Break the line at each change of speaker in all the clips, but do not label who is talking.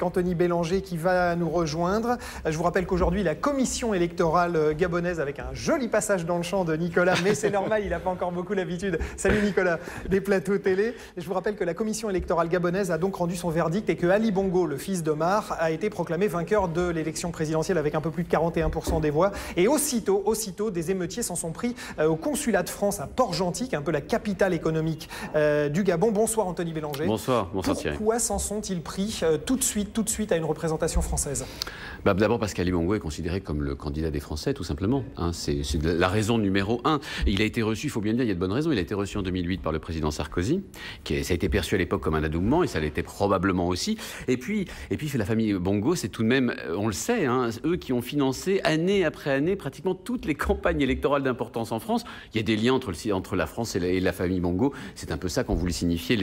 Anthony Bélanger qui va nous rejoindre. Je vous rappelle qu'aujourd'hui, la commission électorale gabonaise, avec un joli passage dans le champ de Nicolas, mais c'est normal, il n'a pas encore beaucoup l'habitude. Salut Nicolas, des plateaux télé. Je vous rappelle que la commission électorale gabonaise a donc rendu son verdict et que Ali Bongo, le fils d'Omar, a été proclamé vainqueur de l'élection présidentielle avec un peu plus de 41% des voix. Et aussitôt, des émeutiers s'en sont pris au consulat de France à Port-Gentil, qui est un peu la capitale économique du Gabon. Bonsoir Anthony Bélanger.
Bonsoir Thierry.
Pourquoi s'en sont-ils pris tout de suite à une représentation française?
D'abord parce qu'Ali Bongo est considéré comme le candidat des Français, tout simplement. C'est la raison numéro un. Il a été reçu, il faut bien le dire, il y a de bonnes raisons. Il a été reçu en 2008 par le président Sarkozy, ça a été perçu à l'époque comme un adoubement, et ça l'était probablement aussi. Et puis la famille Bongo, c'est tout de même, on le sait, eux qui ont financé année après année pratiquement toutes les campagnes électorales d'importance en France. Il y a des liens entre la France et la famille Bongo. C'est un peu ça qu'ont voulu signifier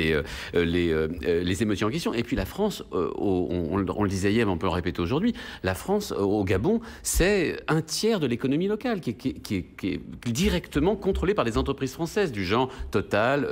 les émeutiers en question. Et puis la France, on le disait hier, mais on peut le répéter aujourd'hui, la France, au Gabon, c'est un tiers de l'économie locale qui est directement contrôlée par des entreprises françaises du genre Total,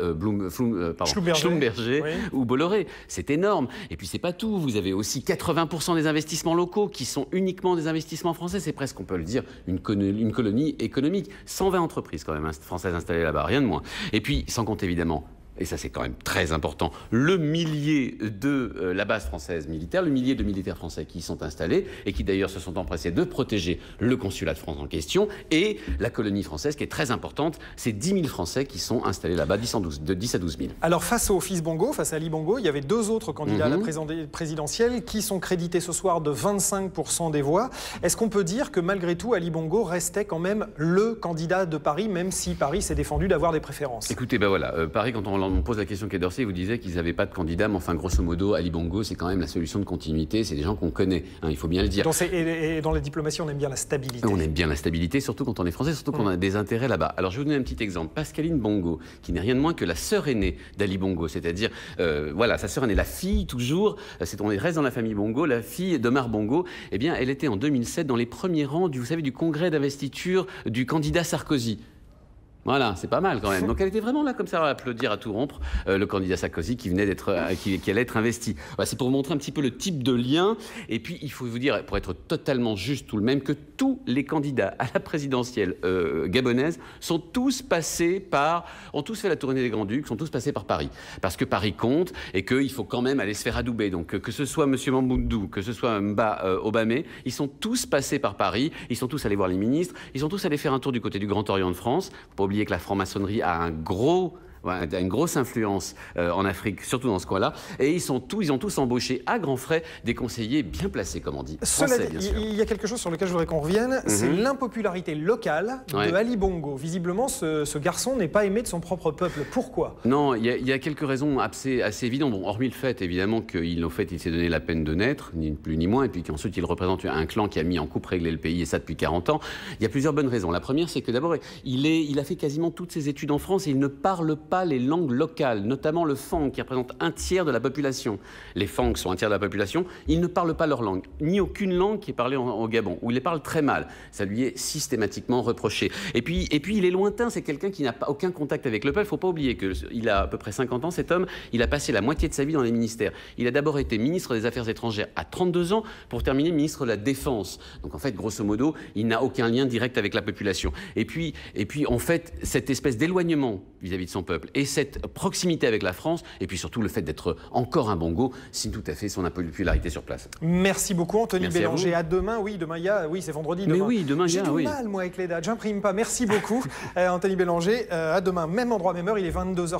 Schlumberger, oui, ou Bolloré. C'est énorme. Et puis c'est pas tout. Vous avez aussi 80% des investissements locaux qui sont uniquement des investissements français. C'est presque, on peut le dire, une colonie économique. 120 entreprises quand même françaises installées là-bas, rien de moins. Et puis, sans compter évidemment, et ça c'est quand même très important, le millier de la base française militaire, le millier de militaires français qui y sont installés et qui d'ailleurs se sont empressés de protéger le consulat de France en question et la colonie française qui est très importante, c'est 10 000 Français qui sont installés là-bas, de 10 à 12 000.
Alors face au fils Bongo, face à Ali Bongo, il y avait deux autres candidats à la présidentielle qui sont crédités ce soir de 25% des voix. Est-ce qu'on peut dire que malgré tout, Ali Bongo restait quand même le candidat de Paris, même si Paris s'est défendu d'avoir des préférences?
Écoutez, voilà, Paris, quand on pose la question Quai d'Orsay, vous disait qu'ils n'avaient pas de candidat, mais enfin, grosso modo, Ali Bongo, c'est quand même la solution de continuité. C'est des gens qu'on connaît, il faut bien le dire.
Et dans la diplomatie, on aime bien la stabilité.
On aime bien la stabilité, surtout quand on est français, surtout quand on a des intérêts là-bas. Alors, je vais vous donner un petit exemple. Pascaline Bongo, qui n'est rien de moins que la sœur aînée d'Ali Bongo, c'est-à-dire, voilà, sa sœur aînée, la fille, toujours, on reste dans la famille Bongo, la fille d'Omar Bongo, eh bien, elle était en 2007 dans les premiers rangs du congrès d'investiture du candidat Sarkozy. Voilà, c'est pas mal quand même. Donc elle était vraiment là comme ça à applaudir à tout rompre le candidat Sarkozy qui venait qui allait être investi. Voilà, c'est pour vous montrer un petit peu le type de lien. Et puis il faut vous dire, pour être totalement juste tout de même, que tous les candidats à la présidentielle gabonaise ont tous fait la tournée des Grands-Ducs, sont tous passés par Paris. Parce que Paris compte et qu'il faut quand même aller se faire adouber. Donc que ce soit M. Mamboundou, que ce soit Mba Obamé, ils sont tous passés par Paris, ils sont tous allés voir les ministres, ils sont tous allés faire un tour du côté du Grand Orient de France. Faut pas oublier que la franc-maçonnerie a une grosse influence en Afrique, surtout dans ce coin-là. Et ils ont tous embauché à grands frais des conseillers bien placés, comme on dit.
Français, bien sûr. Il y a quelque chose sur lequel je voudrais qu'on revienne, c'est l'impopularité locale de Ali Bongo. Visiblement, ce garçon n'est pas aimé de son propre peuple. Pourquoi?
Non, il y a quelques raisons assez évidentes. Bon, hormis le fait, évidemment, qu'il s'est donné la peine de naître, ni plus ni moins, et puis qu'ensuite il représente un clan qui a mis en coupe régler le pays, et ça depuis 40 ans. Il y a plusieurs bonnes raisons. La première, c'est que d'abord, il a fait quasiment toutes ses études en France et il ne parle pas les langues locales, notamment le fang qui représente un tiers de la population. Les Fangs sont un tiers de la population, ils ne parlent pas leur langue, ni aucune langue qui est parlée au Gabon, où il les parle très mal. Ça lui est systématiquement reproché. Et puis il est lointain, c'est quelqu'un qui n'a pas aucun contact avec le peuple. Il ne faut pas oublier qu'il a à peu près 50 ans, cet homme, il a passé la moitié de sa vie dans les ministères. Il a d'abord été ministre des Affaires étrangères à 32 ans pour terminer ministre de la Défense. Donc en fait, grosso modo, il n'a aucun lien direct avec la population. Et puis en fait, cette espèce d'éloignement vis-à-vis de son peuple et cette proximité avec la France, et puis surtout le fait d'être encore un Bongo, signe tout à fait son impopularité sur place.
Merci beaucoup Anthony Bélanger. À demain, c'est vendredi. Demain.
Mais oui, demain il y a.
J'ai du mal moi avec les dates, j'imprime pas. Merci beaucoup Anthony Bélanger. À demain, même endroit, même heure, il est 22h.